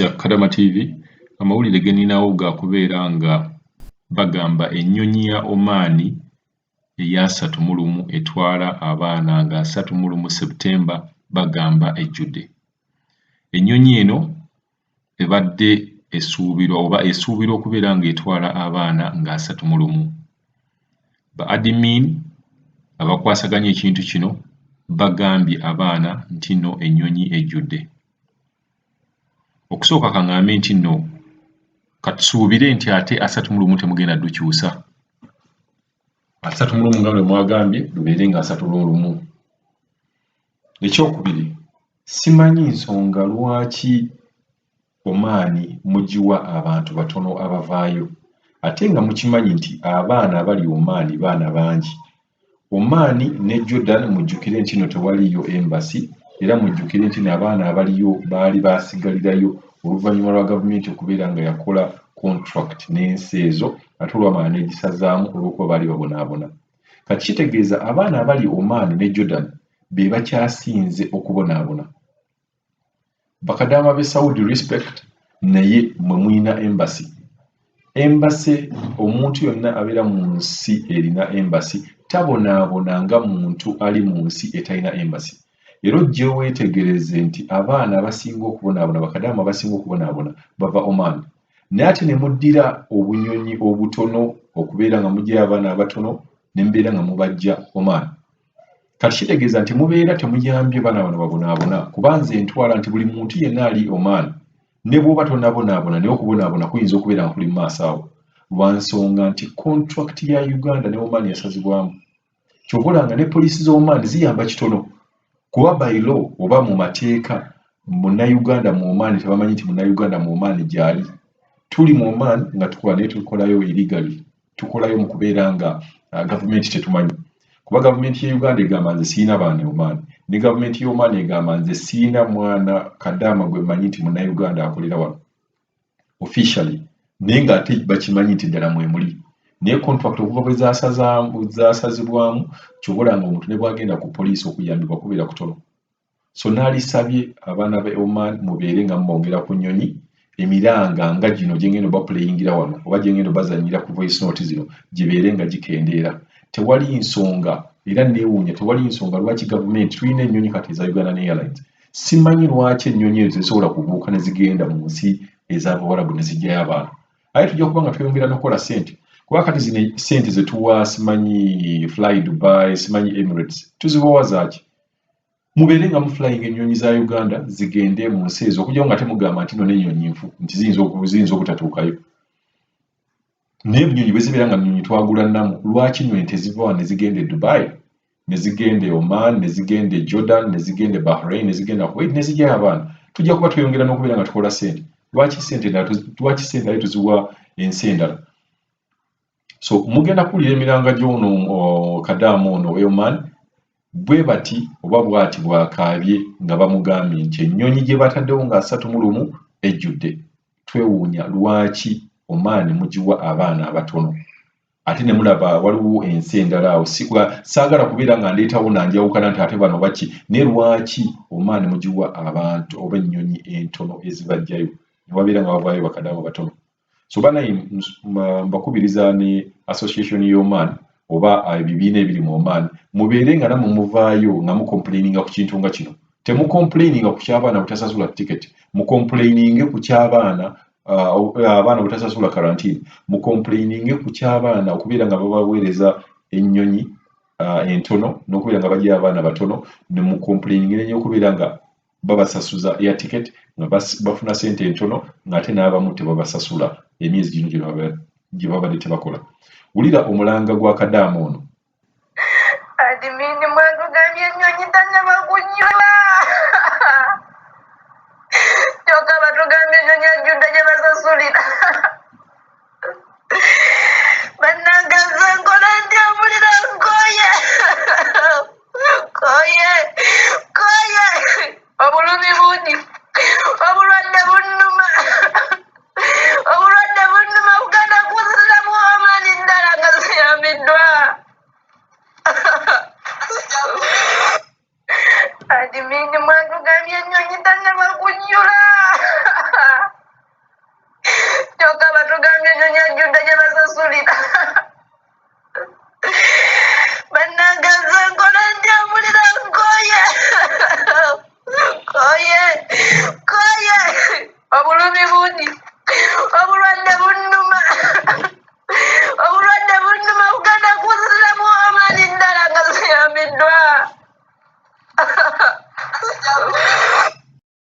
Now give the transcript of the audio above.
ya Kadaama TV amawulire ge nninawo ga kubeera nga bagamba ennyonyi ya Oman eya 31 etwala abaana nga 31 September bagamba ejjudde. Ennyonyi eno ebadde esuubirwa okubeera ng'etwala abaana nga 31. Ba admin abakwasaganya ekintu kino bagambye abaana nti nno ennyonyi ejjudde. Okusooka kaŋŋambe nti nno katusuubire nti ate 31 temugenda dukyusa. 31 nga bwe mwagambye lubeere nga 31. Ekyokubiri, simanyi nsonga lwaki Oman mugiwa abantu batono abavaayo ate nga mukimanyi nti abaana abali Oman baana bangi. Oman ne Jordan mujjukire nti no tewaliyo embassy era mujjukire nti n'abaana abaliyo baali baasigalirayo oluvannyuma lwa gavumenti okubeera nga yakola contract n'ensi ezo ate olwamala n'egisazaamu olw'okuba baali babonaabona. Kati kitegeeza abaana abali Oman ne Jordan be bakyasinze okubonaabona. Bakadaama b'e Saudi respect naye mwe muyina embassy. Embassy omuntu yonna abeera mu nsi erina embassy tabonaabona nga muntu ali mu nsi etalina embassy. Era ojje weetegereze nti abaana abasinga okubonaabona bakadaama abasinga okubonaabona bava Oman. Naye ate ne muddira obunyonyi obutono okubeera nga muggyayo abaana abatono ne mubeera nga mubajja Oman. Kati kitegeeza nti mubeera temuyambye baana bano babonaabona kuba nze ntwala nti buli muntu yenna ali Oman ne bw'oba tonabonaabona naye okubonaabona kuyinza okubeera nga kuli mu maaso awo lwa nsonga nti contract ya Uganda ne Oman yasazibwamu. Ky'obolanga ne poliisi z'Oman ziyamba kitono kuba by law oba mu mateeka munnayuganda mu Oman tebamanyi nti munnayuganda mu Oman gy'ali. Tuli mu Oman nga tukola naye tukolayo illegally, tukolayo mu kubeera nga gavumenti tetumanyi. Kuba gavumenti ya Uganda egamba nze siina baana Oman ne gavumenti ya Oman egamba nze siina mwana Kadaama gwe mmanyi nti munnayuganda akolera wano officially naye ng'ate bakimanyi nti ddala mwe muli. Naye contract okuva bwe zaasazibwamu ky'obolanga omuntu ne bw'agenda ku poliisi okuyambibwa kubeera kutono. So naalisabye abaana ba Oman mubeere nga mwongera ku nnyonyi emiranga nga gino gye ngenda bapuleyingira wano oba gye ngenda bazannyira ku voice note zino gibeere nga gikendeera. Tewali nsonga era neewuunya tewali nsonga lwaki gavumenti tulina ennyonyi kati eza Uganda Airlines. Simanyi lwaki ennyonyi ezo zisobola kubuuka ne zigenda mu nsi ez'Abawarabu ne zijjayo abaana. Aye tujja kuba nga tweyongera n'okukola ssente. Kuba kati zino ssente ze tuwa simanyi Fly Dubai, simanyi Emirates, tuzibawa zaaki? Mubeere nga muflying ennyonyi za Uganda zigende mu nsi ezo okujjawo nga temugamba nti no n'ennyonyi nfu nti ziyinza obutatuukayo. Naye ennyonyi bwe zibeera nga nnyonyi twagula nnamu lwaki ennyonyi teziva wano ne zigenda e Dubai, ne zigenda e Oman, ne zigenda e Jordan, ne zigenda e Bahrain, ne zigenda Kuwait ne zijjayo abaana. Tujja kuba tweyongera n'okubeera nga tukola ssente. Lwaki ssente naye tuziwa ensi endala? So mugenda kuwulira emiranga gy'ono Kadaama ono e Oman bwe bati oba bw'ati bw'akaabye nga bamugambye nti ennyonyi gye bataddewo nga 31 ejjudde. Twewuunya lwaki Oman mugiwa abaana abatono ate ne mulaba waliwo ensi endala awo. Saagala kubeera nga ndeetawo nanjawukana nti ate bano baki naye lwaki Oman mugiwa abantu oba ennyonyi entono ezibajjayo ne wabeera nga bavaayo bakadaama batono. So banaye mbakubiriza ne association y'Oman oba ebibiina ebiri mu Oman mubeere nga namwe muvaayo nga mucomplaininga ku kintu nga kino. Temucomplaininga ku ky'abaana butasasula ticket, mucomplaininge ku ky'abaana abaana butasasula quarantine, mucomplaininge ku ky'abaana okubeera nga babaweereza ennyonyi entono n'okubeera nga bajja abaana batono ne mucomplaininge nnyo okubeera nga babasasuza air ticket nga bafuna ssente entono ng'ate n'abamu tebabasasula emyezi gino gye babadde tebakola. Wulira omulanga gwa Kadaama ono. Adimini mwatugambye ennyonyi tannaba kunywa. Kyokka batugambye ennyonyi ajjudde gye basasulira. Bannangaza nkola ntya mpulira nkooye. Kooye. Obulumi bungi. Obulwadde bunnuma. Obulwadde bunnuma Buganda kuziramu amaanyi ddala nga ziyambiddwa. Adimini mwatugambye ennyonyi tannaba kunywa. obulumi bundi